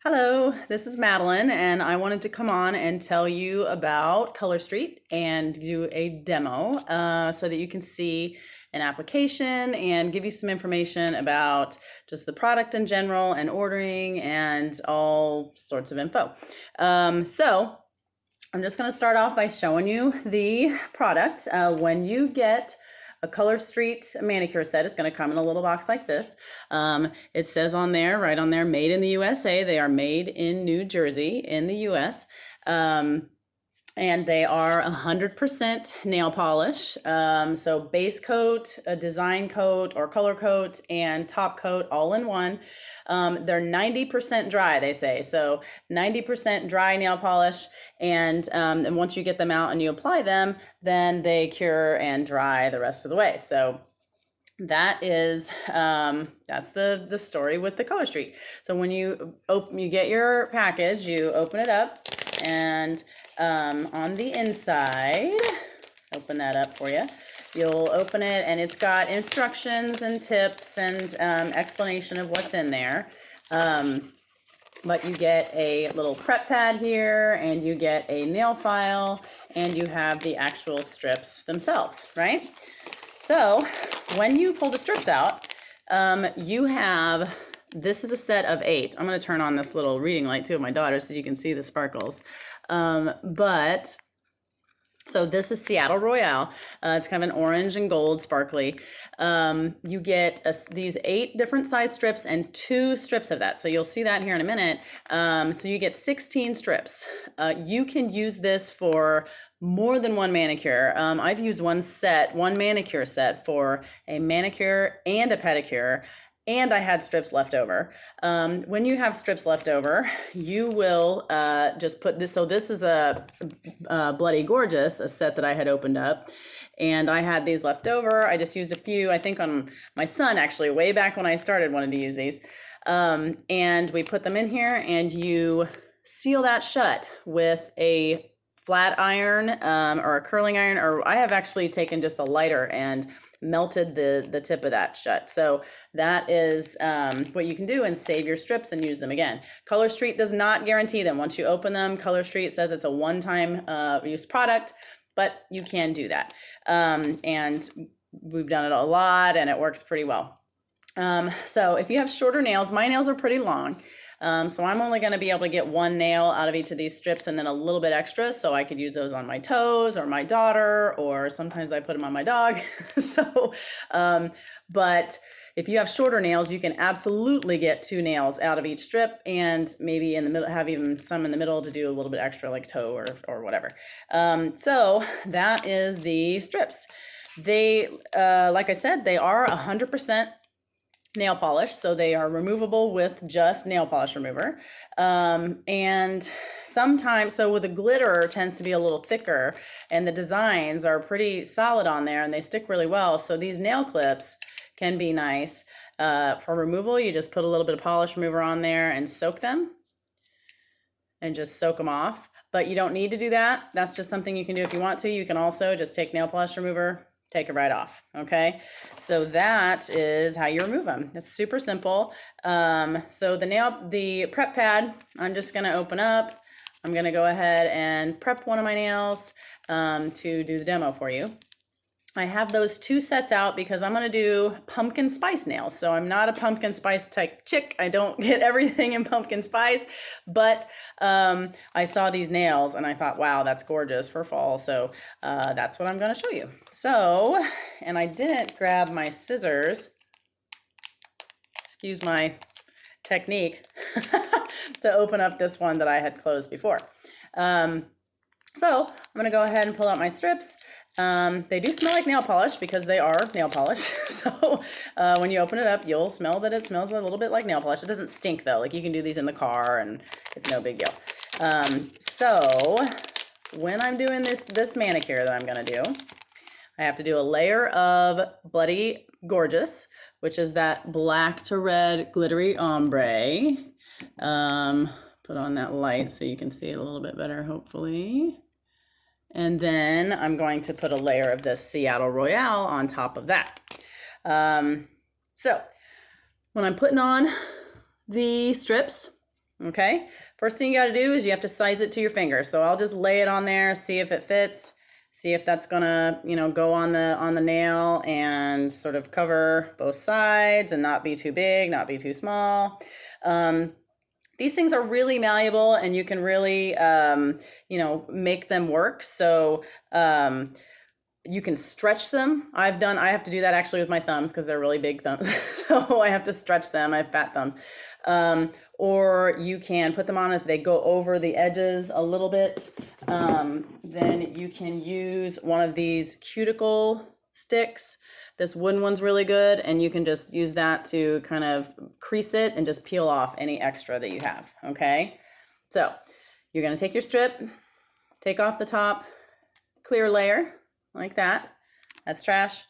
Hello, this is Madeline, and I wanted to come on and tell you about Color Street and do a demo so that you can see an application and give you some information about just the product in general and ordering and all sorts of info. So I'm just going to start off by showing you the product. When you get a Color Street manicure set, it's going to come in a little box like this. It says on there, right on there, made in the USA. They are made in New Jersey in the US. And they are 100% nail polish. So base coat, a design coat or color coat, and top coat all in one. They're 90% dry, they say. So 90% dry nail polish. And once you get them out and you apply them, then they cure and dry the rest of the way. So that is that's the story with the Color Street. So when you get your package, you open it up, and on the inside, open that up for you. You'll open it, and it's got instructions and tips and explanation of what's in there. But you get a little prep pad here, and you get a nail file, and you have the actual strips themselves, right? So when you pull the strips out, you have, this is a set of 8. I'm going to turn on this little reading light too of my daughter so you can see the sparkles. So this is Seattle Royale. It's kind of an orange and gold sparkly. You get these 8 different size strips and 2 strips of that. So you'll see that here in a minute. So you get 16 strips. You can use this for more than one manicure. I've used one manicure set for a manicure and a pedicure. And I had strips left over. When you have strips left over, you will just put this. So this is a Bloody Gorgeous, a set that I had opened up. And I had these left over. I just used a few, I think on my son actually, way back when I started wanted to use these. And we put them in here, and you seal that shut with a flat iron or a curling iron, or I have actually taken just a lighter and melted the tip of that shut. So that is what you can do, and save your strips and use them again. Color Street does not guarantee them. Once you open them, Color Street says it's a one-time use product, but you can do that. And we've done it a lot, and it works pretty well. So if you have shorter nails, my nails are pretty long. So I'm only going to be able to get one nail out of each of these strips, and then a little bit extra, so I could use those on my toes or my daughter, or sometimes I put them on my dog. So, but if you have shorter nails, you can absolutely get 2 nails out of each strip, and maybe in the middle, have even some in the middle to do a little bit extra, like toe or whatever. So that is the strips. They, like I said, they are 100% nail polish, so they are removable with just nail polish remover. And sometimes, so with the glitter tends to be a little thicker, and the designs are pretty solid on there, and they stick really well. So these nail clips can be nice for removal. You just put a little bit of polish remover on there and soak them, and just soak them off. But you don't need to do that. That's just something you can do if you want to. You can also just take nail polish remover, take it right off. Okay, so that is how you remove them. It's super simple. So the prep pad, I'm just gonna open up. I'm gonna go ahead and prep one of my nails to do the demo for you. I have those 2 sets out because I'm going to do pumpkin spice nails. So I'm not a pumpkin spice type chick. I don't get everything in pumpkin spice, but I saw these nails and I thought, wow, that's gorgeous for fall. So that's what I'm going to show you. So, and I didn't grab my scissors. Excuse my technique to open up this one that I had closed before. So I'm going to go ahead and pull out my strips. They do smell like nail polish because they are nail polish. So when you open it up, you'll smell that it smells a little bit like nail polish. It doesn't stink though. Like you can do these in the car and it's no big deal. So when I'm doing this manicure that I'm going to do, I have to do a layer of Bloody Gorgeous, which is that black to red glittery ombre. Put on that light so you can see it a little bit better, hopefully. And then I'm going to put a layer of this Seattle Royale on top of that. So when I'm putting on the strips, Okay, first thing you got to do is you have to size it to your finger. So I'll just lay it on there, see if it fits, see if that's gonna, go on the nail and sort of cover both sides and not be too big, not be too small. These things are really malleable and you can really, make them work. So you can stretch them. I have to do that actually with my thumbs because they're really big thumbs. So I have to stretch them. I have fat thumbs. Or you can put them on if they go over the edges a little bit. Then you can use one of these cuticle sticks. This wooden one's really good, and you can just use that to kind of crease it and just peel off any extra that you have, okay? So you're gonna take your strip, take off the top clear layer, like that. That's trash.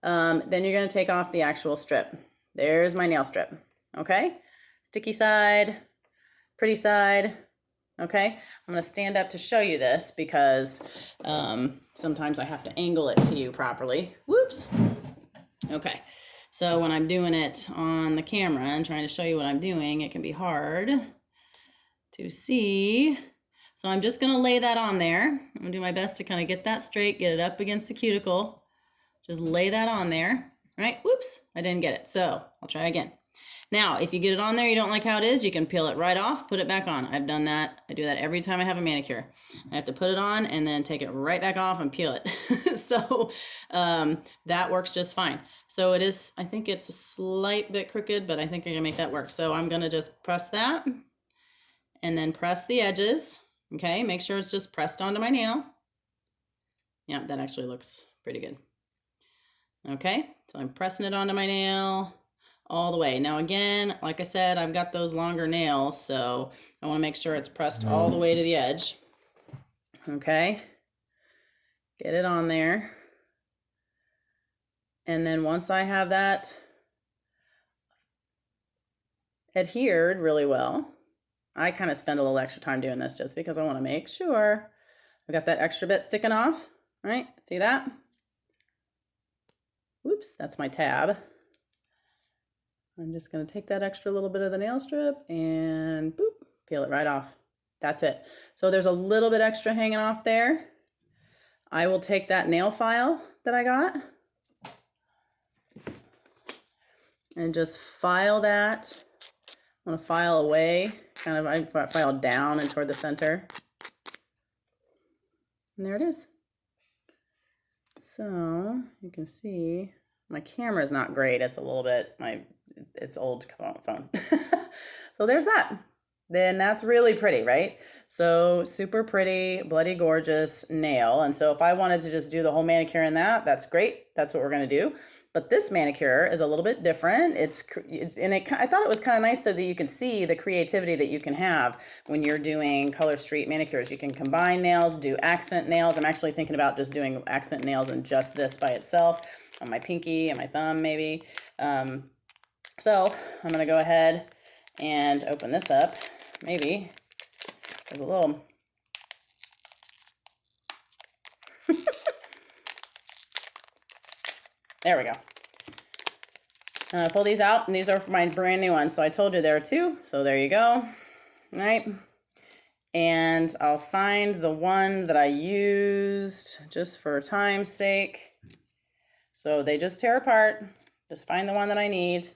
Then you're gonna take off the actual strip. There's my nail strip, okay? Sticky side, pretty side, okay? I'm gonna stand up to show you this because sometimes I have to angle it to you properly. Whoops. Okay, so when I'm doing it on the camera and trying to show you what I'm doing, it can be hard to see. So I'm just gonna lay that on there. I'm gonna do my best to kind of get that straight, get it up against the cuticle. Just lay that on there, right? Whoops, I didn't get it, so I'll try again. Now, if you get it on there, you don't like how it is, you can peel it right off, put it back on. I've done that. I do that every time I have a manicure. I have to put it on and then take it right back off and peel it. So that works just fine. So it is, I think it's a slight bit crooked, but I think I can make that work. So I'm gonna just press that and then press the edges. Okay, make sure it's just pressed onto my nail. Yeah, that actually looks pretty good. Okay, so I'm pressing it onto my nail all the way. Now again, like I said, I've got those longer nails, so I want to make sure it's pressed all the way to the edge. Okay, get it on there. And then once I have that adhered really well, I kind of spend a little extra time doing this just because I want to make sure I've got that extra bit sticking off, right? See that? Whoops, that's my tab. I'm just gonna take that extra little bit of the nail strip and boop, peel it right off. That's it. So there's a little bit extra hanging off there. I will take that nail file that I got and just file that. I want to file away, kind of, I file down and toward the center. And there it is. So you can see my camera is not great. It's a little bit, it's old phone. So there's that. Then that's really pretty, right? So super pretty, bloody gorgeous nail. And so if I wanted to just do the whole manicure in that, that's great. That's what we're gonna do. But this manicure is a little bit different. I thought it was kind of nice that you can see the creativity that you can have when you're doing Color Street manicures. You can combine nails, do accent nails. I'm actually thinking about just doing accent nails and just this by itself on my pinky and my thumb maybe. So I'm gonna go ahead and open this up. Maybe there's a little there we go. Pull these out, and these are my brand new ones. So I told you there are two, so there you go. All right. And I'll find the one that I used just for time's sake. So they just tear apart. Just find the one that I need.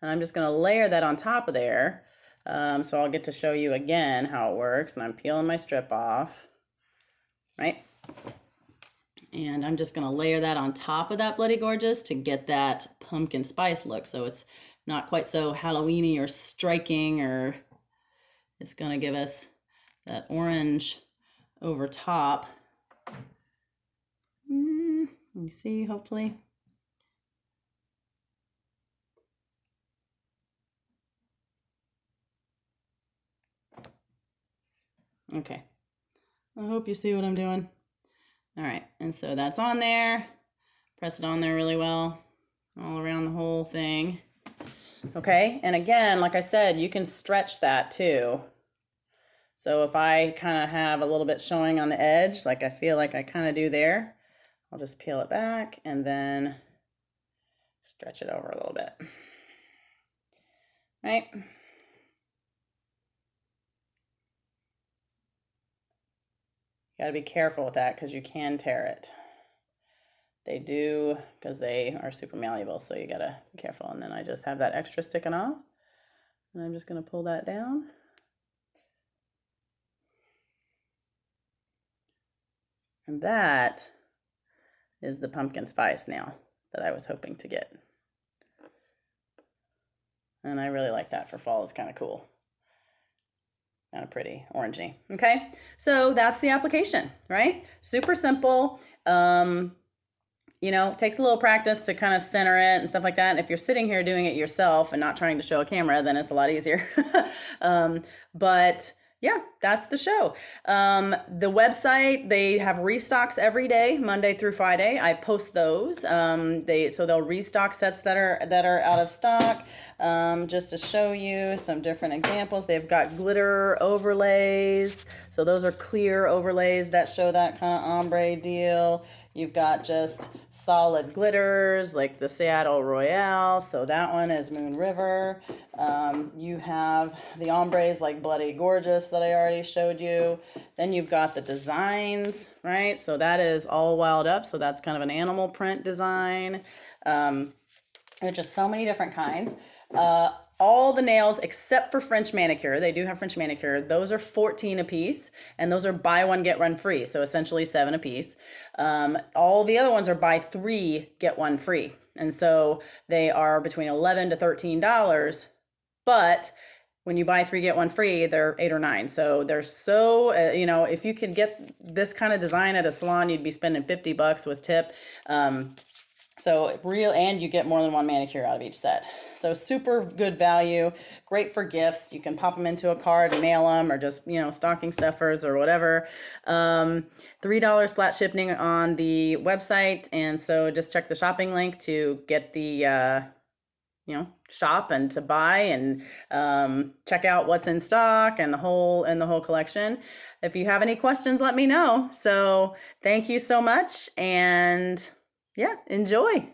And I'm just gonna layer that on top of there. So I'll get to show you again how it works. And I'm peeling my strip off, right? And I'm just gonna layer that on top of that Bloody Gorgeous to get that pumpkin spice look. So it's not quite so Halloween-y or striking, or it's gonna give us that orange over top. Let me see, hopefully. Okay, I hope you see what I'm doing. All right, and so that's on there. Press it on there really well, all around the whole thing. Okay, and again, like I said, you can stretch that too. So if I kind of have a little bit showing on the edge, like I feel like I kind of do there, I'll just peel it back and then stretch it over a little bit. Right? got to be careful with that because you can tear it. They do, because they are super malleable, so you got to be careful. And then I just have that extra sticking off, and I'm just going to pull that down. And that is the pumpkin spice nail that I was hoping to get. And I really like that for fall. It's kind of cool. Kind of pretty, orangey. Okay, so that's the application, right? Super simple. You know, takes a little practice to kind of center it and stuff like that. And if you're sitting here doing it yourself and not trying to show a camera, then it's a lot easier. But yeah, that's the show. The website, they have restocks every day, Monday through Friday. I post those. So they'll restock sets that are out of stock. Just to show you some different examples, they've got glitter overlays. So those are clear overlays that show that kind of ombre deal. You've got just solid glitters like the Seattle Royale. So that one is Moon River. You have the ombres like Bloody Gorgeous that I already showed you. Then you've got the designs, right? So that is All Wild Up. So that's kind of an animal print design. There's just so many different kinds. All the nails except for French manicure, they do have French manicure, those are $14 a piece, and those are buy one get one free, so essentially $7 a piece. All the other ones are buy 3 get 1 free, and so they are between $11 to $13, but when you buy 3 get 1 free, they're $8 or $9. So they're so you know, if you could get this kind of design at a salon, you'd be spending $50 with tip. So real, and you get more than one manicure out of each set. So super good value, great for gifts. You can pop them into a card and mail them, or just, you know, stocking stuffers or whatever. $3 flat shipping on the website. And so just check the shopping link to get the, you know, shop and to buy and check out what's in stock and the whole collection. If you have any questions, let me know. So thank you so much, and yeah, enjoy.